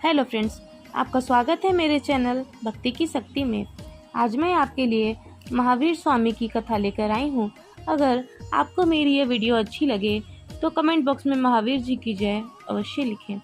Hello friends, आपका स्वागत है मेरे चैनल भक्ति की शक्ति में। आज मैं आपके लिए महावीर स्वामी की कथा लेकर आई हूँ। अगर आपको मेरी ये वीडियो अच्छी लगे तो कमेंट बॉक्स में महावीर जी की जय अवश्य लिखें।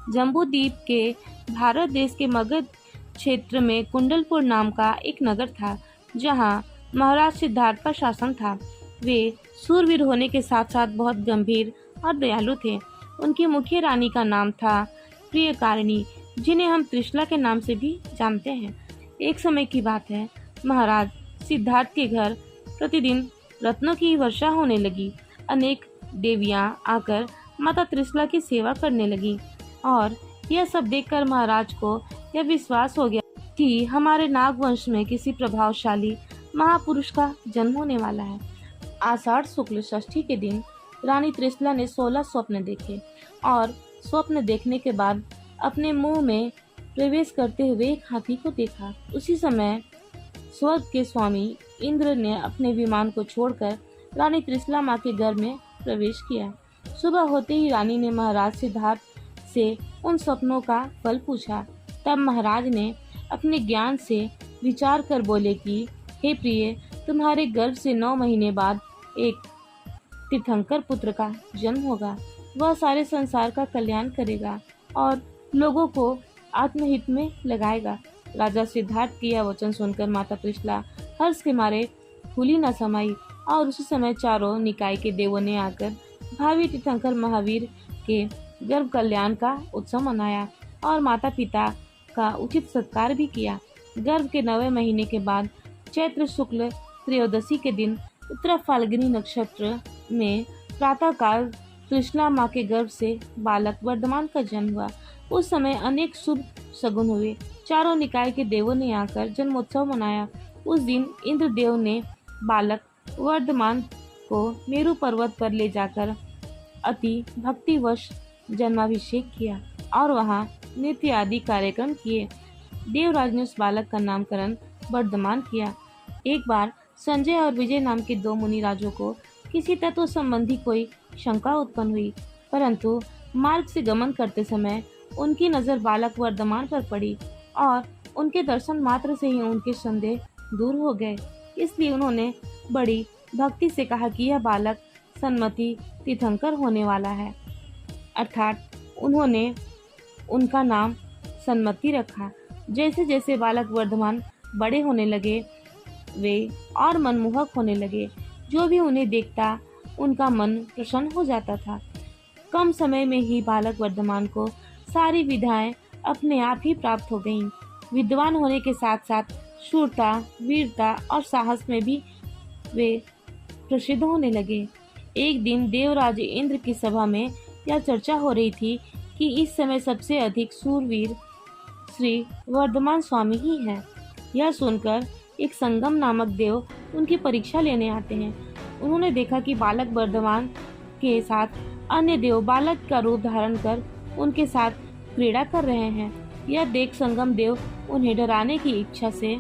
जम्बूद्वीप के भारत देश के मगध क्षेत्र में कुंडलपुर नाम का एक नगर था, जहाँ महाराज सिद्धार्थ का शासन था। वे सूरवीर होने के साथ साथ बहुत गंभीर और दयालु थे। उनकी मुख्य रानी का नाम था प्रियकारिणी, जिन्हें हम त्रिशला के नाम से भी जानते हैं। एक समय की बात है, महाराज सिद्धार्थ के घर प्रतिदिन रत्नों की वर्षा होने लगी। अनेक देवियां आकर माता त्रिशला की सेवा करने लगी और यह सब देखकर महाराज को यह विश्वास हो गया कि हमारे नागवंश में किसी प्रभावशाली महापुरुष का जन्म होने वाला है। आषाढ़ शुक्ल षष्ठी के दिन रानी त्रिशला ने 16 स्वप्न देखे और स्वप्न देखने के बाद अपने मुंह में प्रवेश करते हुए एक हाथी को देखा। उसी समय स्वर्ग के स्वामी इंद्र ने अपने विमान को छोड़कर रानी त्रिशला माँ के घर में प्रवेश किया। सुबह होते ही रानी ने महाराज सिद्धार्थ से उन स्वप्नों का फल पूछा। तब महाराज ने अपने ज्ञान से विचार कर बोले कि हे प्रिय, तुम्हारे गर्भ से 9 महीने बाद एक तीर्थंकर पुत्र का जन्म होगा। वह सारे संसार का कल्याण करेगा और लोगों को आत्महित में लगाएगा। राजा सिद्धार्थ की यह वचन सुनकर माता त्रिशला हर्ष के मारे फूली न समाई और उसी समय चारों निकाय के देवों ने आकर भावी तीर्थंकर महावीर के गर्भ कल्याण का उत्सव मनाया और माता पिता का उचित सत्कार भी किया। गर्भ के 9वें महीने के बाद चैत्र शुक्ल त्रयोदशी के दिन उत्तरा फाल्गुनी नक्षत्र में प्रातःकाल त्रिशला माँ के गर्भ से बालक वर्धमान का जन्म हुआ। उस समय अनेक शुभ शगुन हुए। चारों निकाय के देवों ने आकर जन्मोत्सव मनाया। उस दिन इंद्रदेव ने बालक वर्धमान को मेरु पर्वत पर ले जाकर अति भक्तिवश जन्माभिषेक किया और वहां नृत्य आदि कार्यक्रम किए। देवराज ने उस बालक का नामकरण वर्धमान किया। एक बार संजय और विजय नाम के 2 मुनिराजों को किसी तत्व संबंधी कोई शंका उत्पन्न हुई, परंतु मार्ग से गमन करते समय उनकी नजर बालक वर्धमान पर पड़ी और उनके दर्शन मात्र से ही उनके संदेह दूर हो गए। इसलिए उन्होंने बड़ी भक्ति से कहा कि यह बालक सन्मति तीर्थंकर होने वाला है, अर्थात उन्होंने उनका नाम सन्मति रखा। जैसे जैसे बालक वर्धमान बड़े होने लगे, वे और मनमोहक होने लगे। जो भी उन्हें देखता उनका मन प्रसन्न हो जाता था। कम समय में ही बालक वर्धमान को सारी विधाएं अपने आप ही प्राप्त हो गईं। विद्वान होने के साथ साथ शूरता, वीरता और साहस में भी वे प्रसिद्ध होने लगे। एक दिन देवराज इंद्र की सभा में यह चर्चा हो रही थी कि इस समय सबसे अधिक सूरवीर श्री वर्धमान स्वामी ही हैं। यह सुनकर एक संगम नामक देव उनकी परीक्षा लेने आते हैं। उन्होंने देखा कि बालक वर्धमान के साथ अन्य देव बालक का रूप धारण कर उनके साथ क्रीड़ा कर रहे हैं। यह देख संगम देव उन्हें डराने की इच्छा से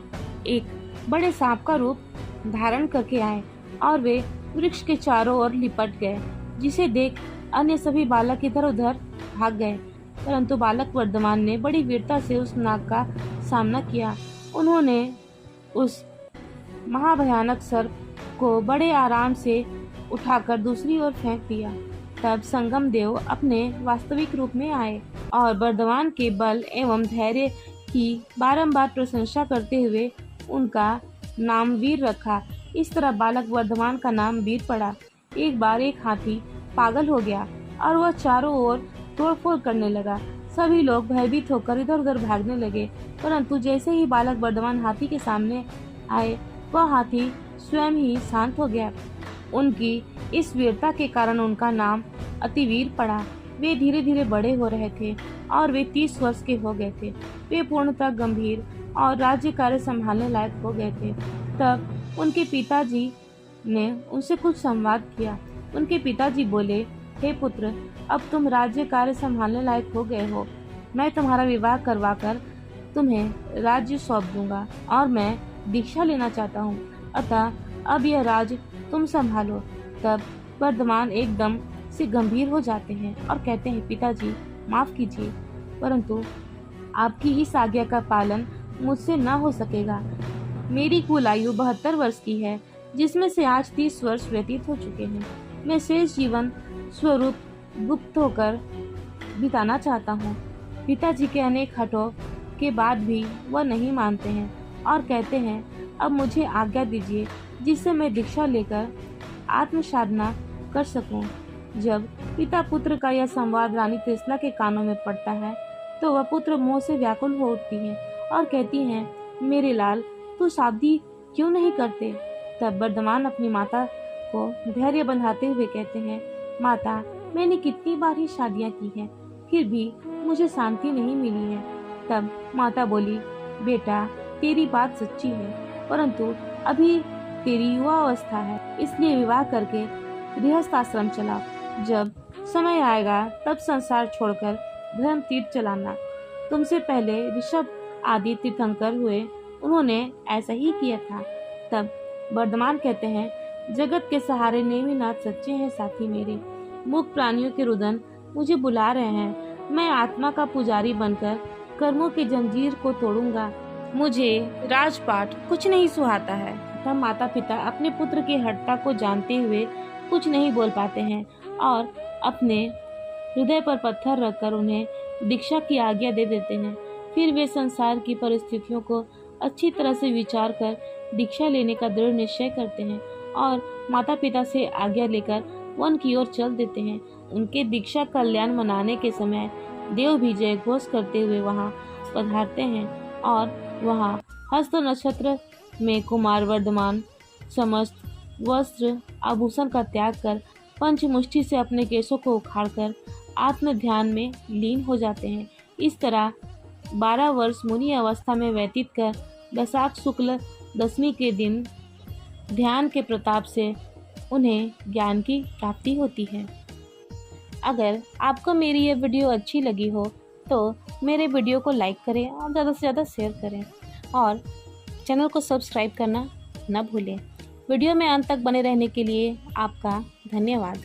एक बड़े सांप का रूप धारण करके आए और वे वृक्ष के चारों ओर लिपट गए, जिसे देख अन्य सभी बालक इधर उधर भाग गए। परंतु बालक वर्धमान ने बड़ी वीरता से उस नाग का सामना किया। उन्होंने उस महाभयानक सर्प को बड़े आराम से उठाकर दूसरी ओर फेंक दिया। तब संगम देव अपने वास्तविक रूप में आए और वर्धमान के बल एवं धैर्य की बारंबार प्रशंसा करते हुए उनका नाम वीर रखा। इस तरह बालक वर्धमान का नाम वीर पड़ा। एक बार एक हाथी पागल हो गया और वह चारों ओर तोड़फोड़ करने लगा। सभी लोग भयभीत होकर इधर उधर भागने लगे, परंतु जैसे ही बालक वर्धमान हाथी के सामने आए, वह हाथी स्वयं ही शांत हो गया। उनकी इस वीरता के कारण उनका नाम अतिवीर पड़ा। वे धीरे धीरे बड़े हो रहे थे और वे 30 वर्ष के हो गए थे। वे पूर्णतः गंभीर और राज्य कार्य संभालने लायक हो गए थे। तब उनके पिताजी ने उनसे कुछ संवाद किया। उनके पिताजी बोले, हे पुत्र, अब तुम राज्य कार्य संभालने लायक हो गए हो। मैं तुम्हारा विवाह करवाकर तुम्हें राज्य सौंप दूंगा और मैं दीक्षा लेना चाहता हूँ, अतः अब यह राज तुम संभालो। तब वर्धमान एकदम से गंभीर हो जाते हैं और कहते हैं, पिताजी माफ कीजिए, परंतु आपकी इस आज्ञा का पालन मुझसे न हो सकेगा। मेरी कुल आयु 72 वर्ष की है, जिसमें से आज 30 वर्ष व्यतीत हो चुके हैं। मैं शेष जीवन स्वरूप गुप्त होकर बिताना चाहता हूँ। पिताजी के अनेक हठों के बाद भी वह नहीं मानते हैं और कहते हैं, अब मुझे आज्ञा दीजिए जिससे मैं दीक्षा लेकर आत्म साधना कर सकूं। जब पिता पुत्र का यह संवाद रानी त्रिशला के कानों में पड़ता है तो वह पुत्र मोह से व्याकुल हो उठती है और कहती हैं, मेरे लाल, तू शादी क्यों नहीं करते? तब वर्धमान अपनी माता को धैर्य बंधाते हुए कहते हैं, माता, मैंने कितनी बार ही शादियां की हैं, फिर भी मुझे शांति नहीं मिली है। तब माता बोली, बेटा, तेरी बात सच्ची है, परंतु अभी तेरी युवा अवस्था है, इसलिए विवाह करके गृहस्थ आश्रम चलाओ। जब समय आएगा तब संसार छोड़कर धर्म तीर्थ चलाना। तुमसे पहले ऋषभ आदि तीर्थंकर हुए, उन्होंने ऐसा ही किया था। तब वर्धमान कहते हैं, जगत के सहारे नेमिनाथ सच्चे हैं साथी मेरे। मूक प्राणियों के रुदन मुझे बुला रहे हैं। मैं आत्मा का पुजारी बनकर कर्मों की जंजीर को तोड़ूंगा। मुझे राजपाट कुछ नहीं सुहाता है। तब माता पिता अपने पुत्र की हठता को जानते हुए कुछ नहीं बोल पाते हैं और अपने हृदय पर पत्थर रखकर उन्हें दीक्षा की आज्ञा दे देते हैं। फिर वे संसार की परिस्थितियों को अच्छी तरह से विचार कर दीक्षा लेने का दृढ़ निश्चय करते हैं और माता पिता से आज्ञा लेकर वन की ओर चल देते हैं। उनके दीक्षा कल्याण मनाने के समय देव भी जय घोष करते हुए वहां पधारते हैं और वहां हस्त नक्षत्र में कुमार वर्धमान समस्त वस्त्र आभूषण का त्याग कर पंचमुष्टि से अपने केशों को उखाड़कर आत्म ध्यान में लीन हो जाते हैं। इस तरह 12 वर्ष मुनि अवस्था में व्यतीत कर बैसाख शुक्ल दशमी के दिन ध्यान के प्रताप से उन्हें ज्ञान की प्राप्ति होती है। अगर आपको मेरी ये वीडियो अच्छी लगी हो तो मेरे वीडियो को लाइक करें और ज़्यादा से ज़्यादा शेयर करें और चैनल को सब्सक्राइब करना न भूलें। वीडियो में अंत तक बने रहने के लिए आपका धन्यवाद।